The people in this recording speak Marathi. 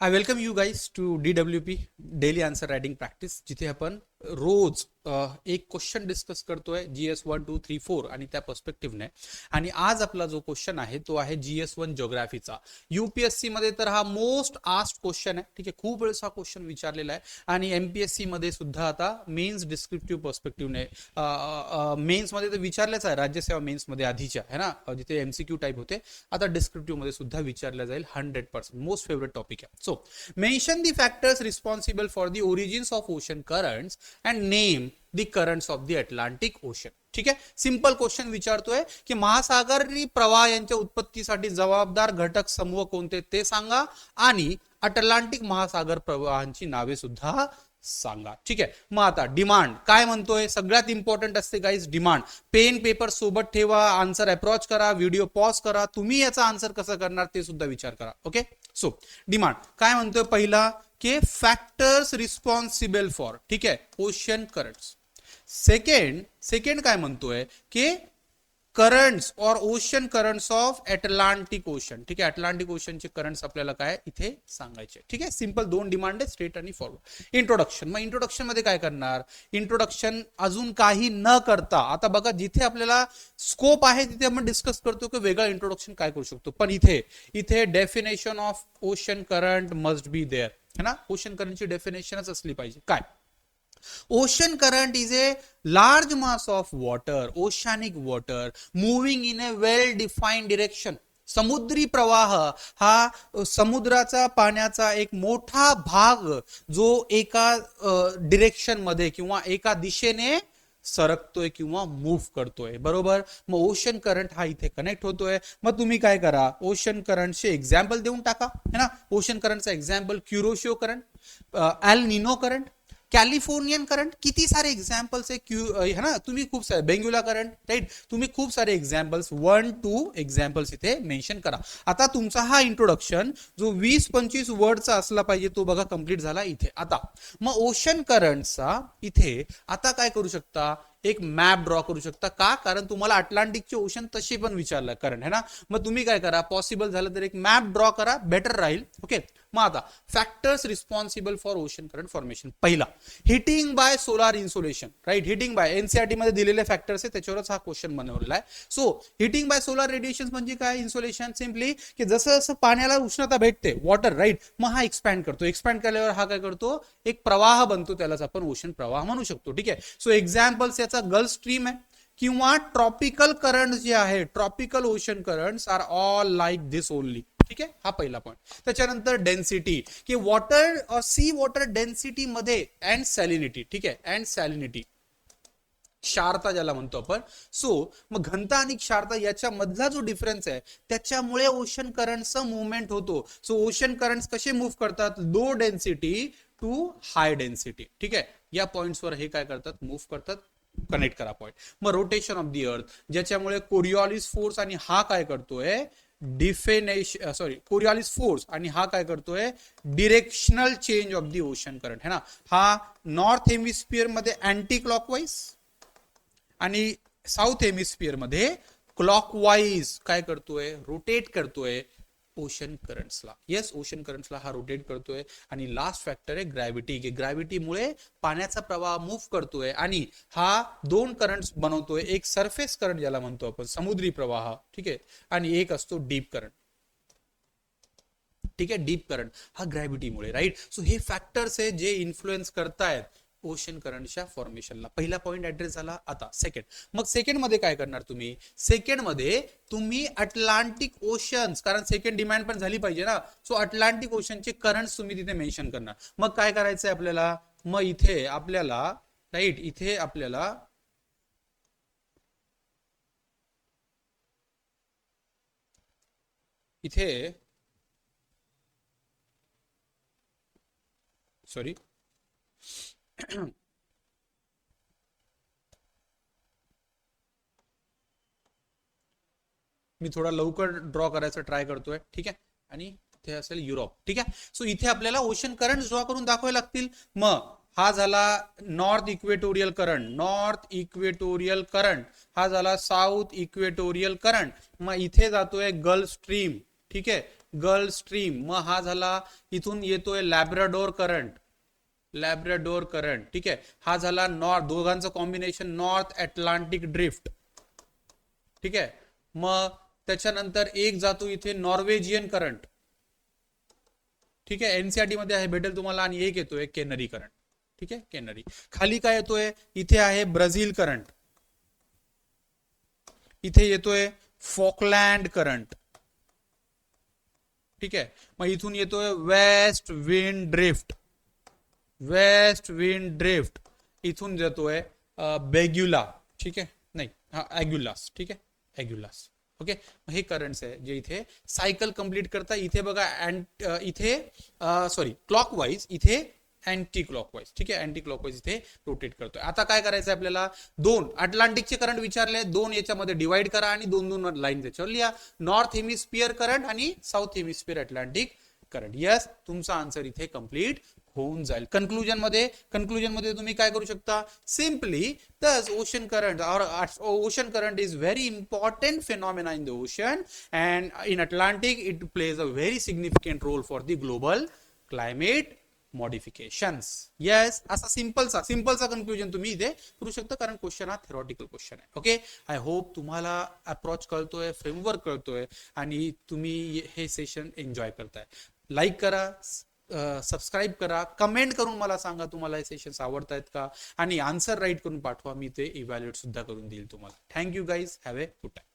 I welcome you guys to DWP daily answer writing practice, जिथे आपण रोज एक क्वेश्चन डिस्कस करतोय GS 1 2 3 4 आणि त्या पर्स्पेक्टिव्हने. आणि आज आपला जो क्वेश्चन आहे तो आहे GS1 जिओग्राफीचा. UPSC मध्ये तर हा मोस्ट आस्क्ड क्वेश्चन आहे. ठीक आहे, खूप वेळेस हा क्वेश्चन विचारलेला आहे आणि MPSC मध्ये सुद्धा आता मेन्स डिस्क्रिप्टिव्ह पर्स्पेक्टिव्हने मेन्स मध्ये तर विचारलेच आहे. राज्यसेवा मेन्स मध्ये आधीच्या आहे ना, जिथे MCQ टाईप होते, आता डिस्क्रिप्टिव्ह मध्ये सुद्धा विचारलं जाईल. 100% मोस्ट फेवरेट टॉपिक आहे. So mention the factors responsible for the origins of ocean currents and name the currents of the Atlantic ocean. ठीक आहे, सिंपल क्वेश्चन विचारतोय की महासागरी प्रवाह यांच्या उत्पत्तीसाठी जबाबदार घटक समूह कोणते ते सांगा आणि अटलांटिक महासागर प्रवाहांची नावे सुद्धा सांगा. ठीक आहे, मग आता डिमांड काय म्हणतोय, सगळ्यात इम्पॉर्टंट असते गाईज डिमांड. पेन पेपर सोबत ठेवा, आन्सर अप्रोच करा, व्हिडिओ पॉज करा, तुम्ही याचा आन्सर कसं करणार ते सुद्धा विचार करा. ओके, सो डिमांड काय म्हणतोय, पहिला की फॅक्टर्स रिस्पॉन्सिबल फॉर, ठीक आहे, ओशन करंट्स. सेकंड काय म्हणतोय की करंट्स और ocean currents of Atlantic ocean. ठीक आहे, अटलांटिक ओशनचे करंट्स आपल्याला काय इथे सांगायचे. ठीक आहे, सिंपल दोन डिमांड आहे, स्ट्रेट आणि फॉरवर्ड. इंट्रोडक्शन, मग इंट्रोडक्शन मध्ये काय करणार, इंट्रोडक्शन अजून काही न करता, आता बघा जिथे आपल्याला स्कोप आहे तिथे आपण डिस्कस करतो की वेगळं इंट्रोडक्शन काय करू शकतो, पण इथे definition of ocean current must be there, है ना. ओशन करंटची डेफिनेशनच असली पाहिजे. काय, ocean current is a large mass of water, oceanic water moving in a well defined direction. समुद्री प्रवाह हा समुद्राचा पाण्याचा एक मोठा भाग जो एका डिरेक्शन मध्ये किंवा एका दिशेने सरकतोय किंवा मूव्ह करतोय. बरोबर, मग ओशन करंट हा इथे कनेक्ट होतोय. मग तुम्ही काय करा, ओशन करंटचे एक्झाम्पल देऊन टाका, है ना. ओशन करंटचा example Kuroshio current, El Nino current, Californian current, किती सारे एक्झाम्पल्स आहे ना. तुम्ही खूप सारे बेंग्युला करंट, राईट, तुम्ही खूप सारे एक्झाम्पल्स 1-2 एक्झाम्पल्स इथे मेन्शन करा. आता तुमचा हा इंट्रोडक्शन जो 20-25 वर्डचा असला पाहिजे तो बघा कंप्लीट झाला इथे. आता मग ओशन करंटचा इथे आता काय करू शकता, एक मॅप ड्रॉ करू शकता. का, कारण तुम्हाला अटलांटिकचे ओशन तसे पण विचारलं करंट, है ना. मग तुम्ही काय करा, पॉसिबल झालं तर एक मॅप ड्रॉ करा, बेटर राहील. ओके, मग आता factors responsible for ocean current formation. पहिला, heating by solar insolation, right. Heating by NCERT मध्ये दिलेले फॅक्टर्स आहे, त्याच्यावरच हा क्वेश्चन बनवलेला आहे. So heating by solar radiation म्हणजे काय, इन्सोलेशन सिम्पली की जसं जसं पाण्याला उष्णता भेटते, वॉटर, राईट, मग हा एक्सपॅन्ड करतो. एक्सपॅन्ड केल्यावर हा काय करतो, एक प्रवाह बनतो, त्यालाच आपण ओशन प्रवाह म्हणू शकतो. ठीक आहे, सो एक्झाम्पल्स याचा गल्फ स्ट्रीम आहे किंवा ट्रॉपिकल करंट जे आहे, tropical ocean currents are all like this only. ठीक आहे, हा पहिला पॉईंट. त्याच्यानंतर डेन्सिटी, की वॉटर सी वॉटर डेन्सिटी मध्ये अँड सॅलिनिटी. ठीक आहे, अँड सॅलिनिटी, क्षारता ज्याला म्हणतो आपण. सो मग घनता आणि क्षारता याच्या मधला जो डिफरन्स आहे त्याच्यामुळे ओशन करंटचा मुवमेंट होतो. सो ओशन करंट्स कसे मूव्ह करतात, low density to high density. ठीक आहे, या पॉइंट्सवर हे काय करतात, मूव्ह करतात. कनेक्ट करा पॉइंट. मग रोटेशन ऑफ द अर्थ, ज्याच्यामुळे कोरिओलिस फोर्स, आणि हा काय करतोय कोरिओलिस फोर्स, आणि हा काय करतोय directional change of the ocean current, है ना. हा नॉर्थ हेमिस्फिअर मध्ये अँटी क्लॉकवाईज आणि साऊथ हेमिस्फिअर मध्ये क्लॉकवाईज काय करतोय, रोटेट करतोय ओशन करंट्सला. येस, ओशन करंट्सला हा रोटेट करतोय. आणि लास्ट फॅक्टर आहे ग्रॅव्हिटी, की ग्रॅव्हिटीमुळे पाण्याचा प्रवाह मूव्ह करतोय आणि हा दोन करंट्स बनवतोय. एक सरफेस करंट ज्याला म्हणतो आपण समुद्री प्रवाह, ठीक आहे, आणि एक असतो डीप करंट. ठीक आहे, डीप करंट हा ग्रॅव्हिटीमुळे, राईट. सो हे फॅक्टर्स आहे जे इन्फ्लुएन्स करतायत ओशन करंटच्या फॉर्मेशनला. पहिला पॉइंट ऍड्रेस झाला. आता सेकंड, मग सेकंड मध्ये काय करणार तुम्ही, सेकंड मध्ये तुम्ही अटलांटिक ओशन्स, कारण सेकंड डिमांड पण झाली पाहिजे ना. सो अटलांटिक ओशनचे करंट्स तुम्ही तिथे मेन्शन करणार. मग काय करायचंय आपल्याला, मग इथे आपल्याला, राईट, इथे आपल्याला इथे सॉरी मी थोडा लवकर ड्रॉ करायचा ट्राय करतोय. ठीक आहे, आणि इथे असेल युरोप. ठीक आहे, सो इथे आपल्याला ओशन करंट ड्रॉ करून दाखवावे लागतील. मग हा झाला north equatorial current, north equatorial current, हा झाला साऊथ इक्वेटोरियल करंट. मग इथे जातोय गल्फ स्ट्रीम. ठीक आहे, गल्फ स्ट्रीम, मग हा झाला इथून येतोय लॅब्राडोर करंट, लॅब्राडोर करंट, ठीक आहे. हा झाला नॉर्थ, दोघांचं कॉम्बिनेशन नॉर्थ अटलांटिक ड्रिफ्ट, ठीक आहे. मग त्याच्यानंतर एक जातो इथे नॉर्वेजियन करंट, ठीक आहे, एनसीआरटी मध्ये आहे भेटेल तुम्हाला. आणि एक येतोय केनरी करंट, ठीक आहे, केनरी. खाली काय येतोय, इथे आहे ब्राझील करंट, इथे येतोय फॉकलँड करंट, ठीक आहे. मग इथून येतोय west wind drift, west wind drift. इथून जातोय बेग्युला, ठीक आहे, नाही हा ॲग्युलास, ठीक आहे, ॲग्युलास. ओके, हे करंट्स आहे जे इथे सायकल कंप्लीट करता. इथे बघा इथे सॉरी क्लॉकवाईज, इथे अँटी क्लॉकवाईज, ठीक आहे, अँटी क्लॉकवाईज इथे रोटेट करतोय. आता काय करायचं आपल्याला, दोन अटलांटिकचे करंट विचारले, दोन याच्यामध्ये डिवाइड करा आणि दोन दोन लाईन त्याच्यावर लिहा. नॉर्थ हेमिस्फिअर करंट आणि south hemisphere Atlantic current. Yes, तुमचा आन्सर इथे कंप्लीट होऊन जाईल. कंक्लुजन मध्ये तुम्ही काय करू शकता, सिम्पली दस ओशन करंट और ocean current is very important phenomena in the ocean and in Atlantic it plays a very significant role for the global climate modifications. Yes, असा सिंपलचा कंक्लुजन तुम्ही इथे करू शकता, कारण क्वेश्चन हा थेरॉटिकल क्वेश्चन आहे. ओके, आय होप तुम्हाला अप्रोच कळतोय, फ्रेमवर्क कळतोय आणि तुम्ही हे सेशन एन्जॉय करताय. लाईक करा, सबस्क्राईब करा, कमेंट करून मला सांगा तुम्हाला हे सेशन्स आवडतायत का, आणि आन्सर राईट करून पाठवा, मी ते इव्हॅल्युएट सुद्धा करून देईल तुम्हाला. Thank you guys, have a good time.